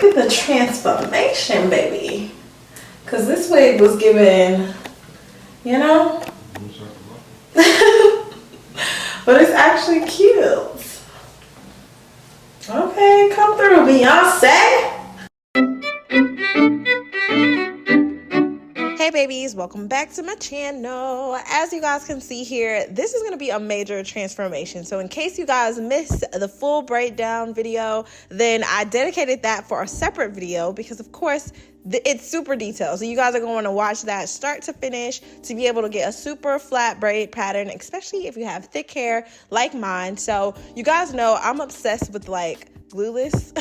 Look at the transformation, baby. Because this wig was given, you know? But it's actually cute. Okay, come through, Beyonce. Hey babies, welcome back to my channel. As you guys can see here, this is going to be a major transformation. So in case you guys missed the full breakdown video, then I dedicated that for a separate video because of course it's super detailed. So you guys are going to watch that start to finish to be able to get a super flat braid pattern, especially if you have thick hair like mine. So you guys know I'm obsessed with like glueless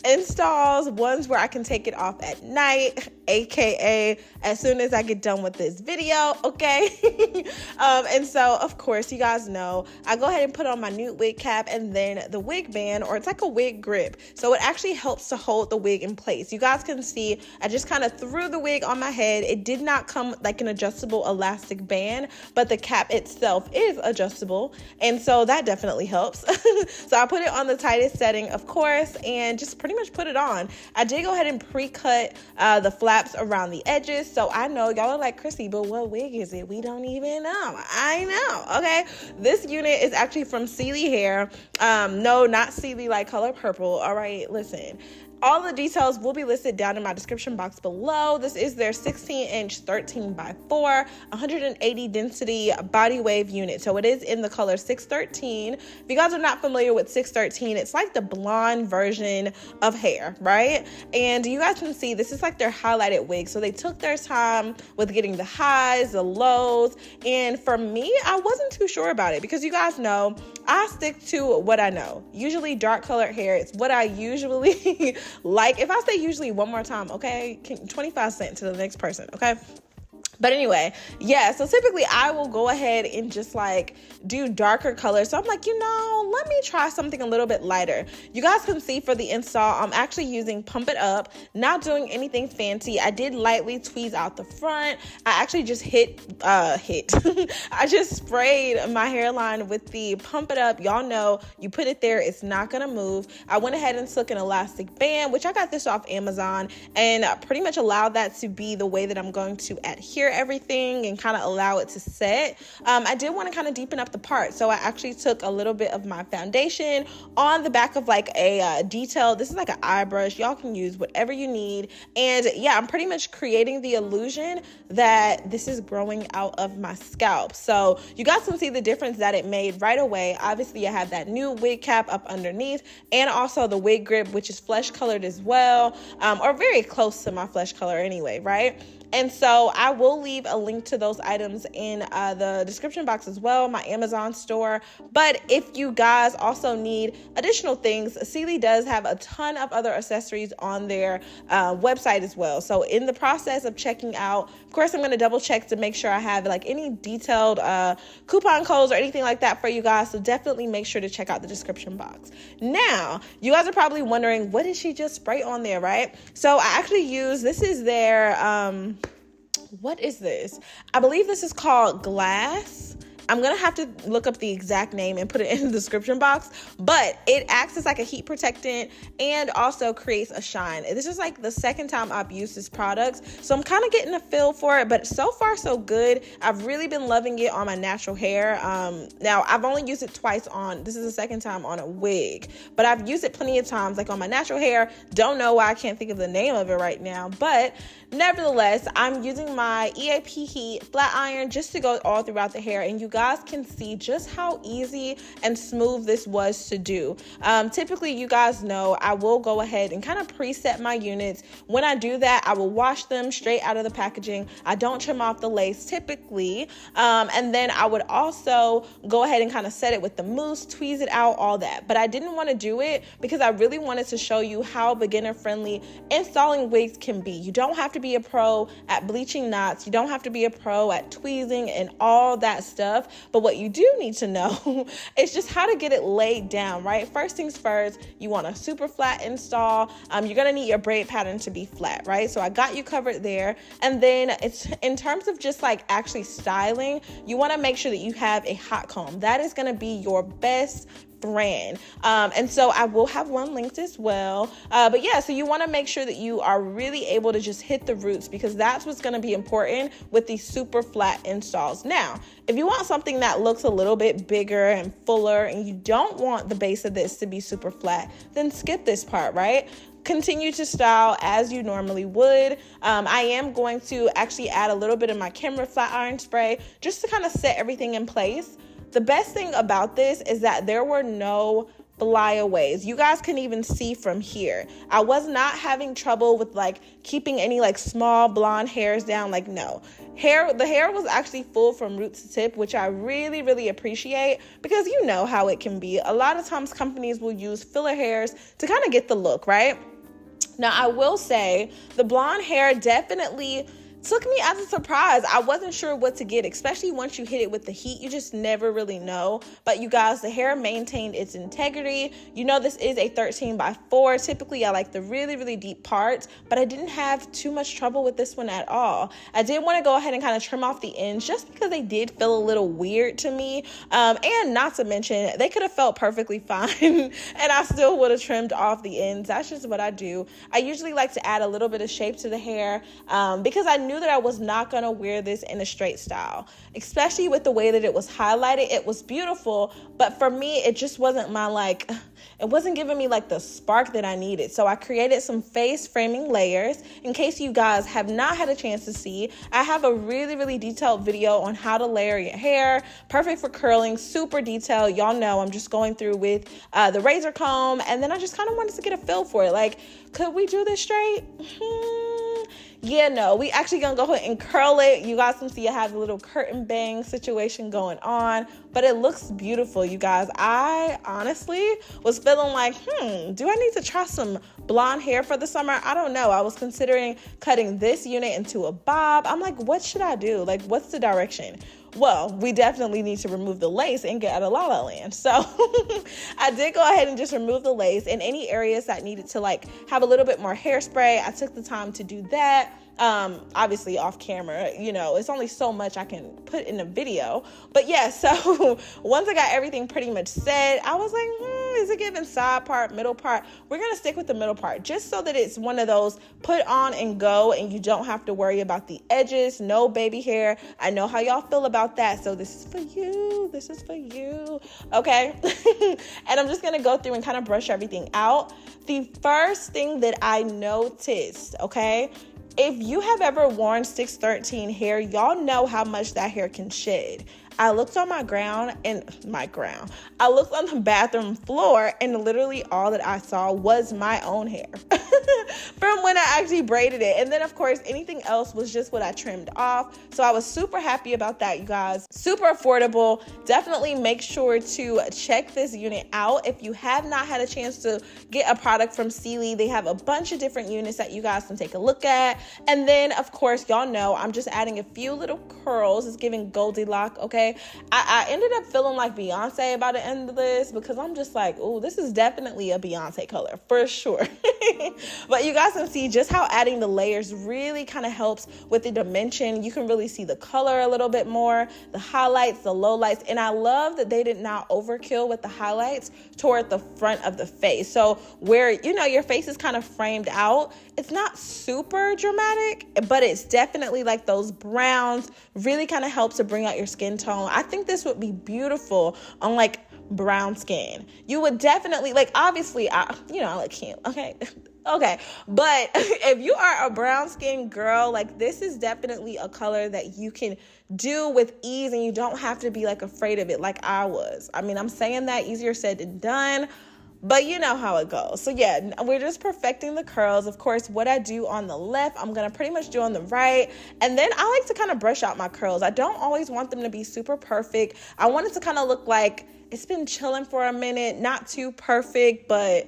installs, ones where I can take it off at night, aka as soon as I get done with this video, okay? And so of course you guys know I go ahead and put on my new wig cap and then the wig band, or it's like a wig grip, so it actually helps to hold the wig in place. You guys can see I just kind of threw the wig on my head. It did not come like an adjustable elastic band, but the cap itself is adjustable, and so that definitely helps. So I put it on the tightest setting, of course, and just pretty much put it on. I did go ahead and pre-cut the flaps around the edges, so I know y'all are like, Chrissy, but what wig is it? We don't even know. I know, okay? This unit is actually from CelieHair. No, not Celie like color purple. All right, listen. All the details will be listed down in my description box below. This is their 16-inch 13x4 180 density body wave unit. So it is in the color 613. If you guys are not familiar with 613, it's like the blonde version of hair, right? And you guys can see this is like their highlighted wig. So they took their time with getting the highs, the lows. And for me, I wasn't too sure about it because you guys know I stick to what I know. Usually dark colored hair, it's what I usually like. If I say usually one more time, okay, 25 cents to the next person, okay? But anyway, yeah, so typically I will go ahead and just like do darker colors. So I'm like, let me try something a little bit lighter. You guys can see for the install, I'm actually using Pump It Up, not doing anything fancy. I did lightly tweeze out the front. I actually just I just sprayed my hairline with the Pump It Up. Y'all know you put it there, it's not gonna move. I went ahead and took an elastic band, which I got this off Amazon, and pretty much allowed that to be the way that I'm going to adhere everything and kind of allow it to set. I did want to kind of deepen up the part, so I actually took a little bit of my foundation on the back of like a detail. This is like an eye brush. Y'all can use whatever you need, and yeah, I'm pretty much creating the illusion that this is growing out of my scalp. So you guys can see the difference that it made right away. Obviously I have that new wig cap up underneath, and also the wig grip, which is flesh colored as well, or very close to my flesh color anyway, right? And so I will leave a link to those items in the description box as well, my Amazon store. But if you guys also need additional things, Celie does have a ton of other accessories on their website as well. So in the process of checking out, of course, I'm going to double check to make sure I have like any detailed coupon codes or anything like that for you guys. So definitely make sure to check out the description box. Now, you guys are probably wondering, what did she just spray on there, right? So I actually use, this is their, what is this? I believe this is called Glass. I'm going to have to look up the exact name and put it in the description box, but it acts as like a heat protectant and also creates a shine. This is like the second time I've used this product, so I'm kind of getting a feel for it, but so far so good. I've really been loving it on my natural hair. Now I've only used it twice on, this is the second time on a wig, but I've used it plenty of times like on my natural hair. Don't know why I can't think of the name of it right now, but nevertheless, I'm using my EAP heat flat iron just to go all throughout the hair, and you guys can see just how easy and smooth this was to do. Typically, you guys know I will go ahead and kind of preset my units. When I do that, I will wash them straight out of the packaging. I don't trim off the lace typically. And then I would also go ahead and kind of set it with the mousse, tweeze it out, all that. But I didn't want to do it because I really wanted to show you how beginner friendly installing wigs can be. You don't have to be a pro at bleaching knots. You don't have to be a pro at tweezing and all that stuff. But what you do need to know is just how to get it laid down, right? First things first, you want a super flat install. You're going to need your braid pattern to be flat, right? So I got you covered there. And then it's in terms of just like actually styling, you want to make sure that you have a hot comb. That is going to be your best brand. And so I will have one linked as well. But yeah, so you want to make sure that you are really able to just hit the roots, because that's what's going to be important with these super flat installs. Now, if you want something that looks a little bit bigger and fuller and you don't want the base of this to be super flat, then skip this part, right? Continue to style as you normally would. I am going to actually add a little bit of my camera flat iron spray just to kind of set everything in place. The best thing about this is that there were no flyaways. You guys can even see from here. I was not having trouble with like keeping any like small blonde hairs down. Like, no. The hair was actually full from root to tip, which I really, really appreciate, because you know how it can be. A lot of times companies will use filler hairs to kind of get the look, right? Now, I will say the blonde hair definitely took me as a surprise. I wasn't sure what to get, especially once you hit it with the heat. You just never really know. But you guys, the hair maintained its integrity. You know, this is a 13x4. Typically, I like the really, really deep parts, but I didn't have too much trouble with this one at all. I did want to go ahead and kind of trim off the ends just because they did feel a little weird to me. And not to mention, they could have felt perfectly fine and I still would have trimmed off the ends. That's just what I do. I usually like to add a little bit of shape to the hair because I knew that I was not going to wear this in a straight style, especially with the way that it was highlighted. It was beautiful, but for me, it just wasn't it wasn't giving me like the spark that I needed. So I created some face framing layers. In case you guys have not had a chance to see, I have a really, really detailed video on how to layer your hair. Perfect for curling, super detailed. Y'all know I'm just going through with the razor comb, and then I just kind of wanted to get a feel for it. Like, could we do this straight? Yeah, no, we actually gonna go ahead and curl it. You guys can see I have a little curtain bang situation going on, but it looks beautiful, you guys. I honestly was feeling like, do I need to try some blonde hair for the summer? I don't know. I was considering cutting this unit into a bob. I'm like, what should I do? Like, what's the direction? Well, we definitely need to remove the lace and get out of La La Land. So I did go ahead and just remove the lace. In any areas that needed to like have a little bit more hairspray, I took the time to do that. Obviously off camera, you know, it's only so much I can put in a video. But yeah, so once I got everything pretty much set, I was like, is it giving side part, middle part? We're going to stick with the middle part just so that it's one of those put on and go and you don't have to worry about the edges, no baby hair. I know how y'all feel about that. So this is for you. This is for you. Okay. And I'm just going to go through and kind of brush everything out. The first thing that I noticed, okay, if you have ever worn 613 hair, y'all know how much that hair can shed. I looked on I looked on the bathroom floor, and literally all that I saw was my own hair from when I actually braided it. And then of course, anything else was just what I trimmed off. So I was super happy about that, you guys. Super affordable. Definitely make sure to check this unit out. If you have not had a chance to get a product from Celie, they have a bunch of different units that you guys can take a look at. And then of course, y'all know I'm just adding a few little curls. It's giving Goldilocks, okay? I ended up feeling like Beyonce by the end of this because I'm just like, oh, this is definitely a Beyonce color for sure. But you guys can see just how adding the layers really kind of helps with the dimension. You can really see the color a little bit more, the highlights, the lowlights. And I love that they did not overkill with the highlights toward the front of the face. So where, you know, your face is kind of framed out, it's not super dramatic, but it's definitely like those browns really kind of help to bring out your skin tone. I think this would be beautiful on like brown skin. You would definitely like, obviously, I like him. Okay. Okay. But if you are a brown skin girl, like this is definitely a color that you can do with ease and you don't have to be like afraid of it like I was. I mean, I'm saying that easier said than done, but you know how it goes. So yeah, we're just perfecting the curls. Of course, what I do on the left, I'm going to pretty much do on the right. And then I like to kind of brush out my curls. I don't always want them to be super perfect. I want it to kind of look like it's been chilling for a minute, not too perfect, but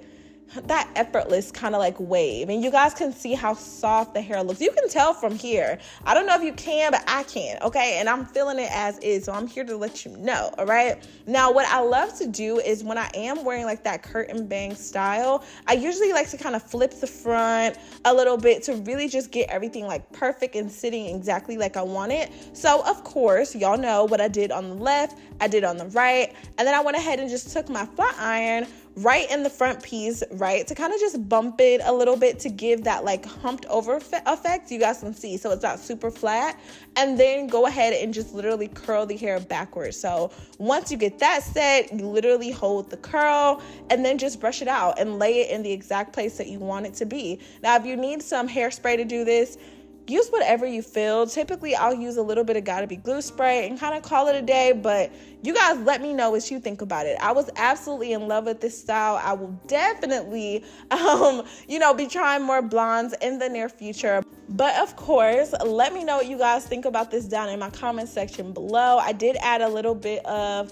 that effortless kind of like wave, and you guys can see how soft the hair looks. You can tell from here. I don't know if you can, but I can, okay? And I'm feeling it as is, so I'm here to let you know, all right? Now, what I love to do is when I am wearing like that curtain bang style, I usually like to kind of flip the front a little bit to really just get everything like perfect and sitting exactly like I want it. So of course, y'all know what I did on the left, I did on the right, and then I went ahead and just took my flat iron right in the front piece, right, to kind of just bump it a little bit to give that like humped over effect you guys can see, so it's not super flat. And then go ahead and just literally curl the hair backwards. So once you get that set, you literally hold the curl and then just brush it out and lay it in the exact place that you want it to be. Now, if you need some hairspray to do this, use whatever you feel. Typically, I'll use a little bit of Gotta Be glue spray and kind of call it a day, but you guys let me know what you think about it. I was absolutely in love with this style. I will definitely, be trying more blondes in the near future. But of course, let me know what you guys think about this down in my comment section below. I did add a little bit of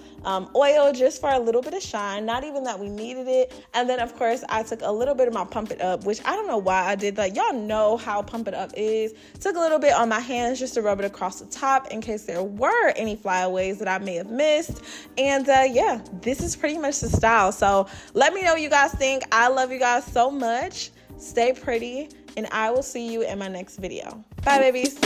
oil just for a little bit of shine, not even that we needed it. And then of course, I took a little bit of my Pump It Up, which I don't know why I did that. Y'all know how Pump It Up is. Took a little bit on my hands just to rub it across the top in case there were any flyaways that I may have missed. And yeah, this is pretty much the style. So let me know what you guys think. I love you guys so much. Stay pretty, and I will see you in my next video. Bye, babies.